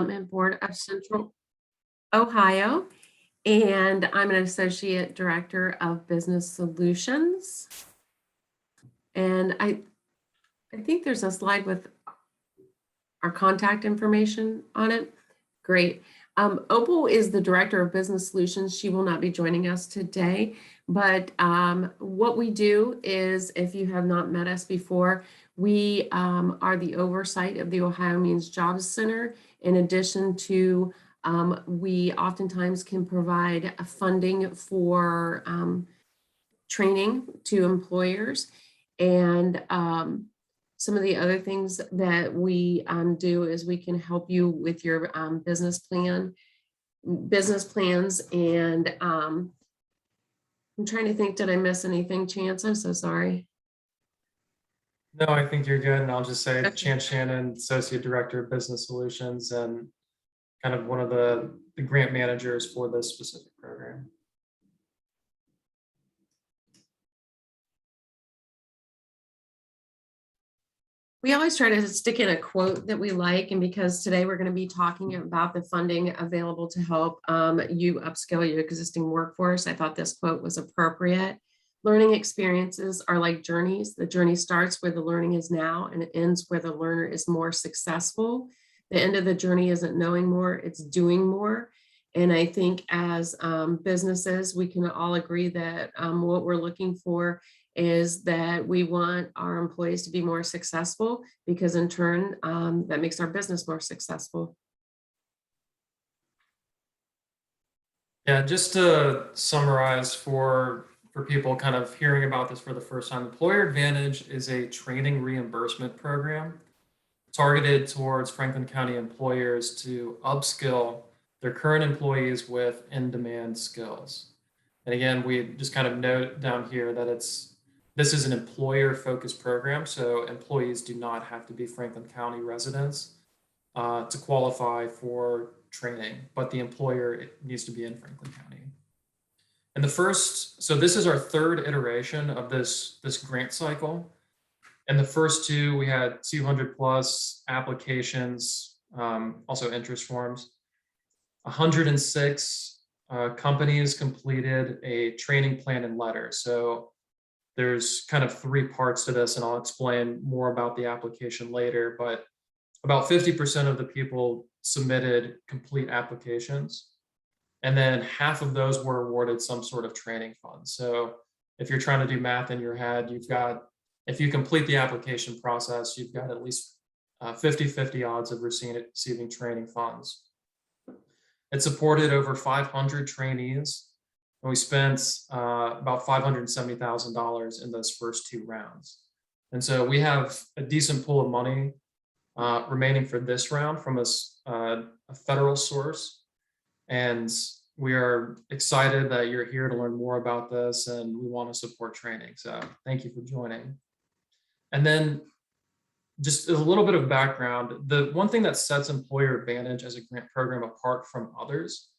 Development Board of Central Ohio, and I'm an Associate Director of Business Solutions. And I think there's a slide with our contact information on it. Great. Opal is the Director of Business Solutions. She will not be joining us today, but what we do is, if you have not met us before, we are the oversight of the Ohio Means Jobs Center. In addition to, we oftentimes can provide funding for training to employers. And some of the other things that we do is we can help you with your business plans. And I'm trying to think, did I miss anything, Chance? I'm so sorry. No, I think you're good. And I'll just say okay. Chance Shannon, Associate Director of Business Solutions, and kind of one of the grant managers for this specific program. We always try to stick in a quote that we like, and because today we're going to be talking about the funding available to help you upskill your existing workforce, I thought this quote was appropriate. Learning experiences are like journeys. The journey starts where the learning is now, and it ends where the learner is more successful. The end of the journey isn't knowing more, it's doing more. And I think as businesses, we can all agree that what we're looking for is that we want our employees to be more successful, because in turn, that makes our business more successful. Yeah, just to summarize for people kind of hearing about this for the first time, Employer Advantage is a training reimbursement program targeted towards Franklin County employers to upskill their current employees with in-demand skills. And again, we just kind of note down here that this is an employer-focused program, so employees do not have to be Franklin County residents to qualify for training, but the employer needs to be in Franklin County. And so this is our third iteration of this grant cycle. In the first two, we had 200 plus applications, also interest forms. 106 companies completed a training plan and letter. So there's kind of three parts to this, and I'll explain more about the application later, but about 50% of the people submitted complete applications. And then half of those were awarded some sort of training fund. So if you're trying to do math in your head, if you complete the application process, you've got at least 50-50 odds of receiving training funds. It supported over 500 trainees, and we spent about $570,000 in those first two rounds. And so we have a decent pool of money remaining for this round from a federal source. And we are excited that you're here to learn more about this, and we want to support training. So thank you for joining. And then just a little bit of background. The one thing that sets Employer Advantage as a grant program apart from others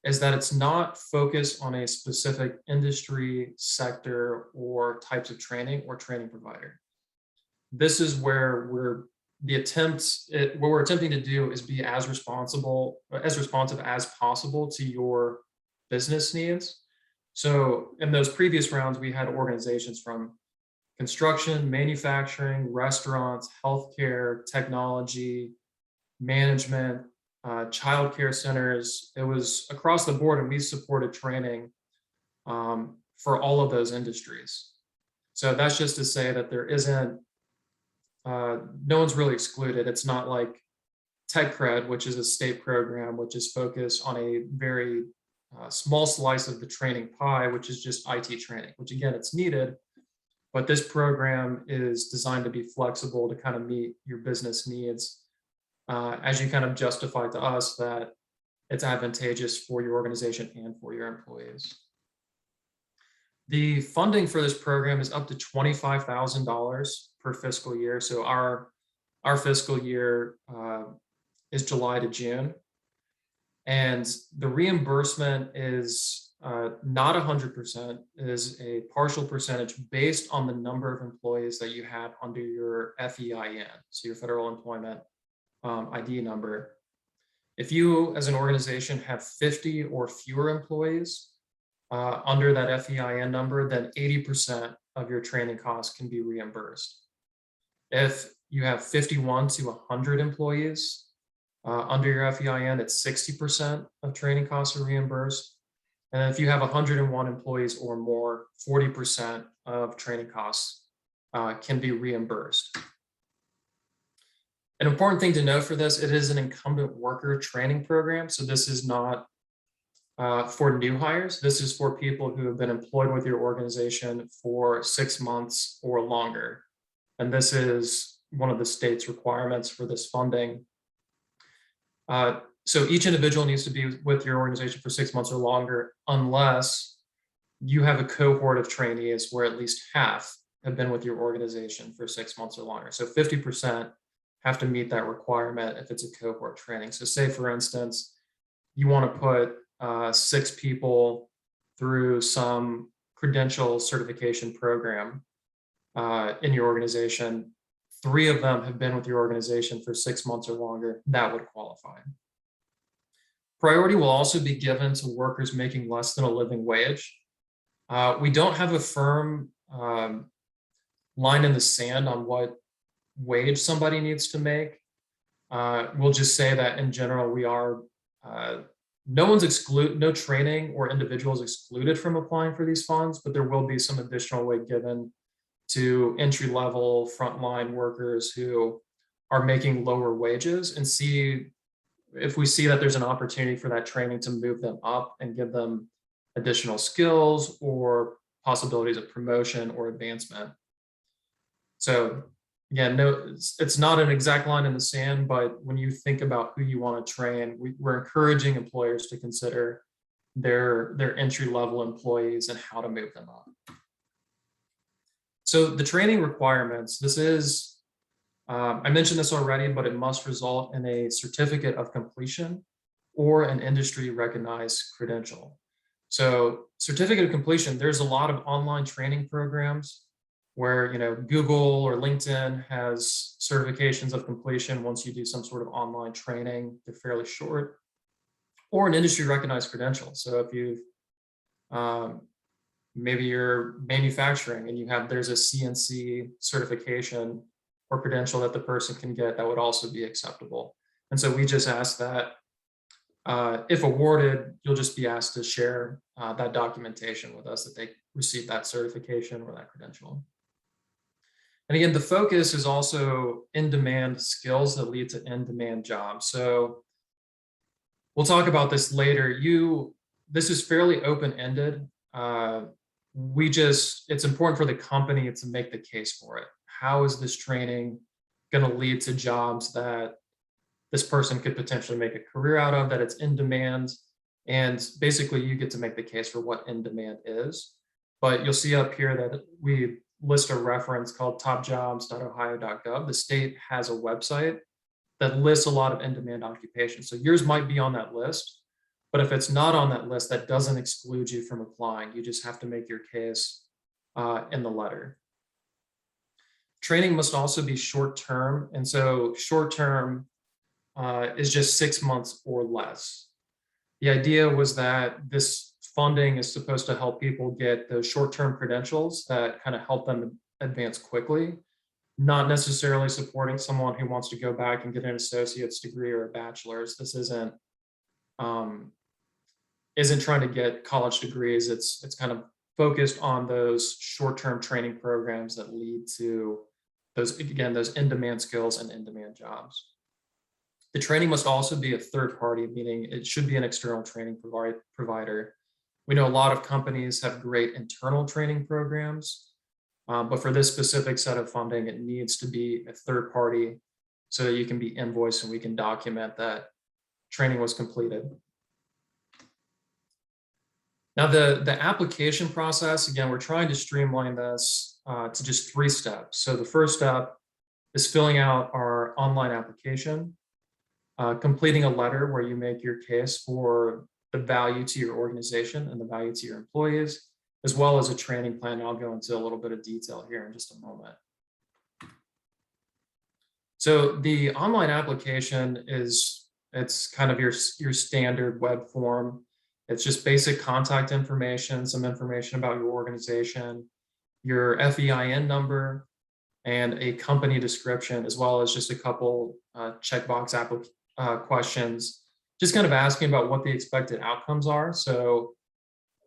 is that it's not focused on a specific industry, sector, or types of training or training provider. This is where what we're attempting to do is be as responsive as possible to your business needs. So in those previous rounds, we had organizations from construction, manufacturing, restaurants, healthcare, technology, management, childcare centers. It was across the board, and we supported training for all of those industries. So that's just to say that there isn't, no one's really excluded. It's not like Tech Cred, which is a state program, which is focused on a very small slice of the training pie, which is just IT training, which again, it's needed. But this program is designed to be flexible to kind of meet your business needs as you kind of justify to us that it's advantageous for your organization and for your employees. The funding for this program is up to $25,000 per fiscal year. So our fiscal year is July to June. And the reimbursement is not 100%, is a partial percentage based on the number of employees that you have under your FEIN, so your federal employment ID number. If you as an organization have 50 or fewer employees under that FEIN number, then 80% of your training costs can be reimbursed. If you have 51 to 100 employees under your FEIN, it's 60% of training costs are reimbursed. And if you have 101 employees or more, 40% of training costs can be reimbursed. An important thing to note for this, it is an incumbent worker training program. So this is not for new hires. This is for people who have been employed with your organization for 6 months or longer. And this is one of the state's requirements for this funding. So each individual needs to be with your organization for 6 months or longer, unless you have a cohort of trainees where at least half have been with your organization for 6 months or longer. So 50% have to meet that requirement if it's a cohort training. So say, for instance, you want to put 6 people through some credential certification program in your organization. 3 of them have been with your organization for 6 months or longer, that would qualify. Priority will also be given to workers making less than a living wage. We don't have a firm line in the sand on what wage somebody needs to make. We'll just say that in general, we are, no training or individuals excluded from applying for these funds, but there will be some additional weight given to entry-level frontline workers who are making lower wages, and see if we see that there's an opportunity for that training to move them up and give them additional skills or possibilities of promotion or advancement. So again, no, it's not an exact line in the sand, but when you think about who you want to train, we're encouraging employers to consider their entry-level employees and how to move them up. So the training requirements, this is, I mentioned this already, but it must result in a certificate of completion or an industry recognized credential. So certificate of completion, there's a lot of online training programs where, Google or LinkedIn has certifications of completion once you do some sort of online training. They're fairly short. Or an industry recognized credential. So if you've maybe you're manufacturing and there's a CNC certification or credential that the person can get, that would also be acceptable. And so we just ask that if awarded, you'll just be asked to share that documentation with us that they received that certification or that credential. And again, the focus is also in-demand skills that lead to in-demand jobs. So we'll talk about this later. This is fairly open-ended. It's important for the company to make the case for it. How is this training going to lead to jobs that this person could potentially make a career out of, that it's in demand? And basically you get to make the case for what in demand is. But you'll see up here that we list a reference called topjobs.ohio.gov. The state has a website that lists a lot of in-demand occupations. So yours might be on that list, but if it's not on that list, that doesn't exclude you from applying. You just have to make your case in the letter. Training must also be short-term. And so short-term is just 6 months or less. The idea was that this funding is supposed to help people get those short-term credentials that kind of help them advance quickly, not necessarily supporting someone who wants to go back and get an associate's degree or a bachelor's. This isn't trying to get college degrees. It's kind of focused on those short-term training programs that lead to those in-demand skills and in-demand jobs. The training must also be a third party, meaning it should be an external training provider. We know a lot of companies have great internal training programs, but for this specific set of funding, it needs to be a third party so that you can be invoiced and we can document that training was completed. Now, the application process, again, we're trying to streamline this to just 3 steps. So the first step is filling out our online application, completing a letter where you make your case for the value to your organization and the value to your employees, as well as a training plan. I'll go into a little bit of detail here in just a moment. So the online application is It's kind of your standard web form. It's just basic contact information, some information about your organization, your FEIN number, and a company description, as well as just a couple checkbox questions, just kind of asking about what the expected outcomes are. So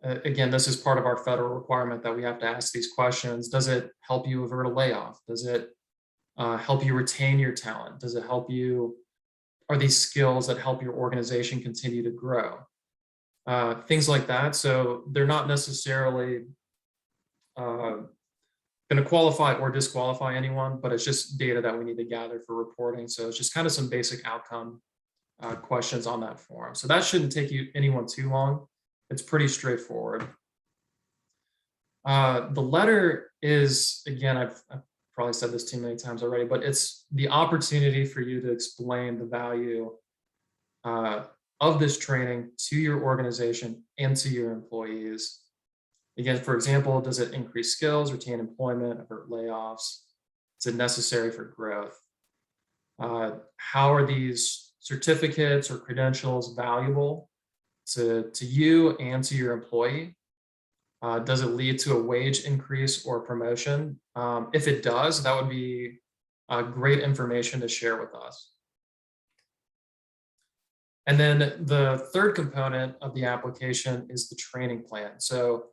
again, this is part of our federal requirement that we have to ask these questions. Does it help you avert a layoff? Does it help you retain your talent? Does it help you, are these skills that help your organization continue to grow? Things like that. So they're not necessarily going to qualify or disqualify anyone, but it's just data that we need to gather for reporting. So it's just kind of some basic outcome questions on that form. So that shouldn't take anyone too long. It's pretty straightforward. The letter is, again, I've probably said this too many times already, but it's the opportunity for you to explain the value of this training to your organization and to your employees. Again, for example, does it increase skills, retain employment, avert layoffs? Is it necessary for growth? How are these certificates or credentials valuable to you and to your employee? Does it lead to a wage increase or promotion? If it does, that would be great information to share with us. And then the third component of the application is the training plan. So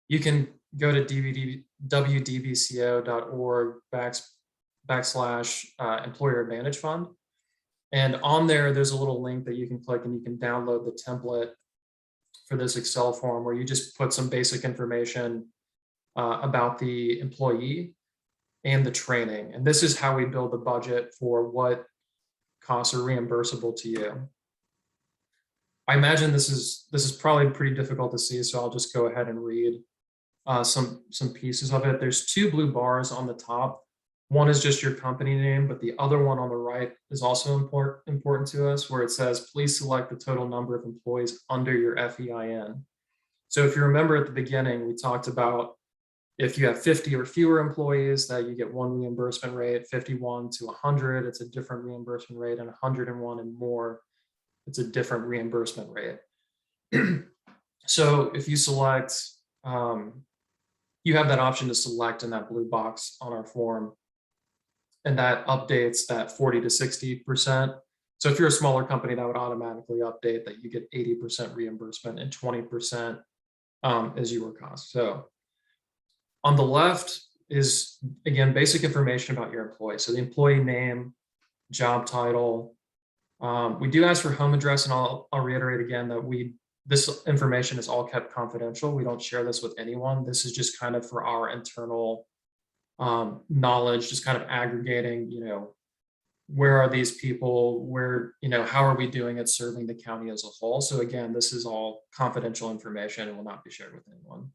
you can go to www.dbco.org/employer advantage fund. And on there, there's a little link that you can click and you can download the template for this Excel form where you just put some basic information about the employee and the training. And this is how we build the budget for what costs are reimbursable to you. I imagine this is probably pretty difficult to see, so I'll just go ahead and read some pieces of it. There's two blue bars on the top. One is just your company name, but the other one on the right is also important to us, where it says, please select the total number of employees under your FEIN. So if you remember at the beginning, we talked about if you have 50 or fewer employees, that you get one reimbursement rate, 51 to 100, it's a different reimbursement rate, and 101 and more, it's a different reimbursement rate. So if you select, you have that option to select in that blue box on our form, and that updates that 40 to 60%. So if you're a smaller company, that would automatically update that you get 80% reimbursement and 20% as your cost. So on the left is, again, basic information about your employee. So the employee name, job title. We do ask for home address, and I'll reiterate again that this information is all kept confidential. We don't share this with anyone. This is just kind of for our internal knowledge, just kind of aggregating, where are these people, where, how are we doing at serving the county as a whole? So again, this is all confidential information and will not be shared with anyone.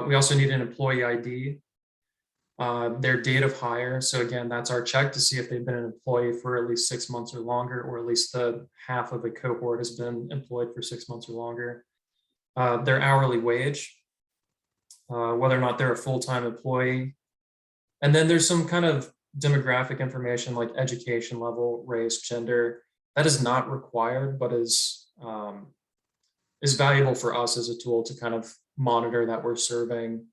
We also need an employee ID, their date of hire. So again, that's our check to see if they've been an employee for at least 6 months or longer, or at least the half of the cohort has been employed for 6 months or longer. Their hourly wage, whether or not they're a full-time employee. And then there's some kind of demographic information like education level, race, gender. That is not required, but is valuable for us as a tool to kind of monitor that we're serving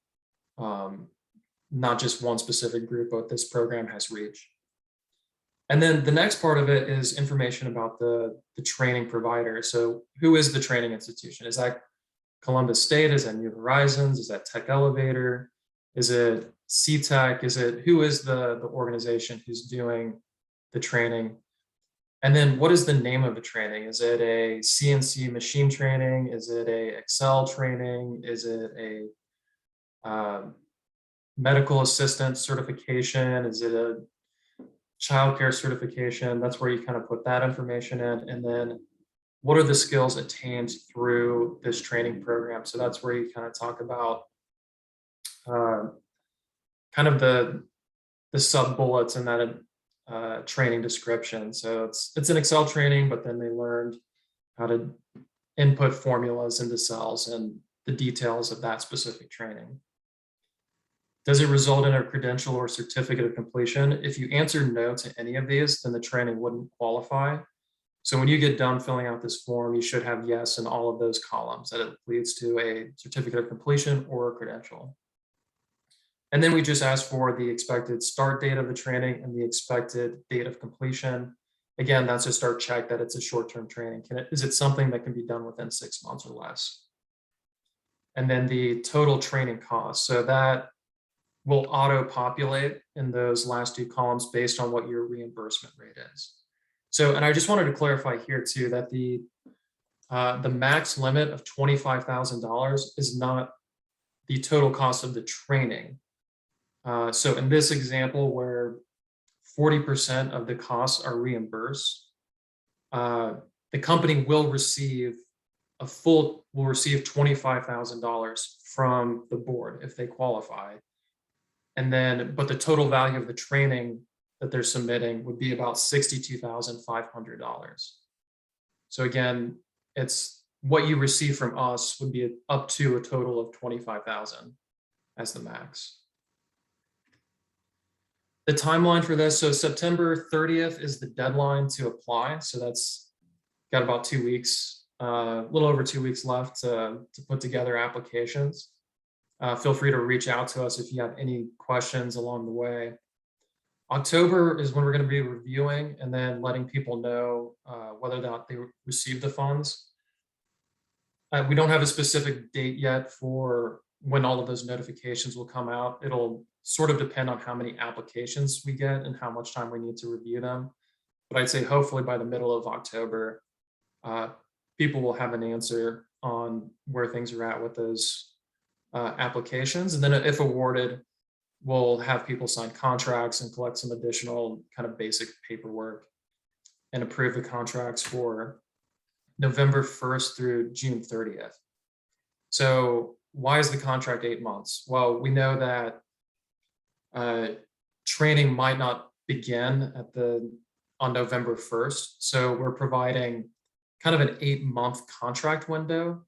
not just one specific group, but this program has reach. And then the next part of it is information about the training provider. So who is the training institution? Is that Columbus State? Is that New Horizons? Is that Tech Elevator? Is it CTEC? Who is the organization who's doing the training? And then what is the name of the training? Is it a CNC machine training? Is it a Excel training? Is it a medical assistant certification? Is it a childcare certification? That's where you kind of put that information in. And then what are the skills attained through this training program? So that's where you kind of talk about kind of the sub bullets in that training description. So it's an Excel training, but then they learned how to input formulas into cells and the details of that specific training. Does it result in a credential or certificate of completion? If you answer no to any of these, then the training wouldn't qualify. So when you get done filling out this form, you should have yes in all of those columns that it leads to a certificate of completion or a credential. And then we just ask for the expected start date of the training and the expected date of completion. Again, that's just our check that it's a short-term training. Is it something that can be done within 6 months or less? And then the total training cost. So that will auto-populate in those last two columns based on what your reimbursement rate is. So, and I just wanted to clarify here too, that the max limit of $25,000 is not the total cost of the training. So in this example where 40% of the costs are reimbursed, the company will receive $25,000 from the board if they qualify. And then, but the total value of the training that they're submitting would be about $62,500. So again, it's what you receive from us would be up to a total of $25,000 as the max. The timeline for this, so September 30th is the deadline to apply. So that's got about 2 weeks, a little over 2 weeks left to put together applications. Feel free to reach out to us if you have any questions along the way. October is when we're going to be reviewing and then letting people know whether or not they received the funds. We don't have a specific date yet for when all of those notifications will come out. It'll sort of depend on how many applications we get and how much time we need to review them. But I'd say hopefully by the middle of October, people will have an answer on where things are at with those applications. And then if awarded, we'll have people sign contracts and collect some additional kind of basic paperwork and approve the contracts for November 1st through June 30th. So why is the contract 8 months? Well, we know that training might not begin on November 1st. So we're providing kind of an 8-month contract window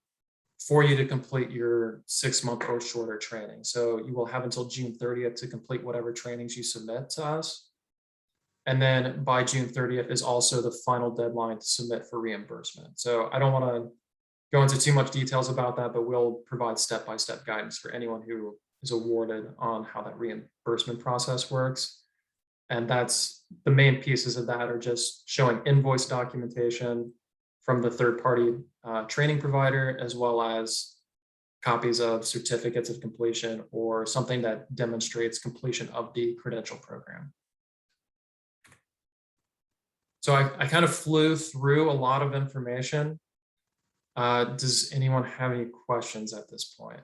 for you to complete your 6-month or shorter training. So you will have until June 30th to complete whatever trainings you submit to us. And then by June 30th is also the final deadline to submit for reimbursement. So I don't want to go into too much details about that, but we'll provide step-by-step guidance for anyone who is awarded on how that reimbursement process works. And that's the main pieces of that are just showing invoice documentation from the third-party training provider, as well as copies of certificates of completion or something that demonstrates completion of the credential program. So I kind of flew through a lot of information. Does anyone have any questions at this point?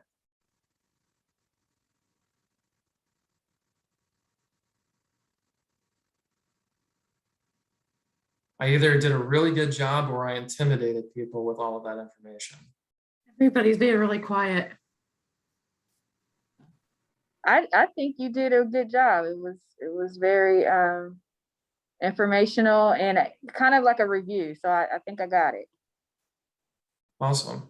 I either did a really good job or I intimidated people with all of that information. Everybody's being really quiet. I think you did a good job. It was very informational and kind of like a review. So I think I got it. Awesome.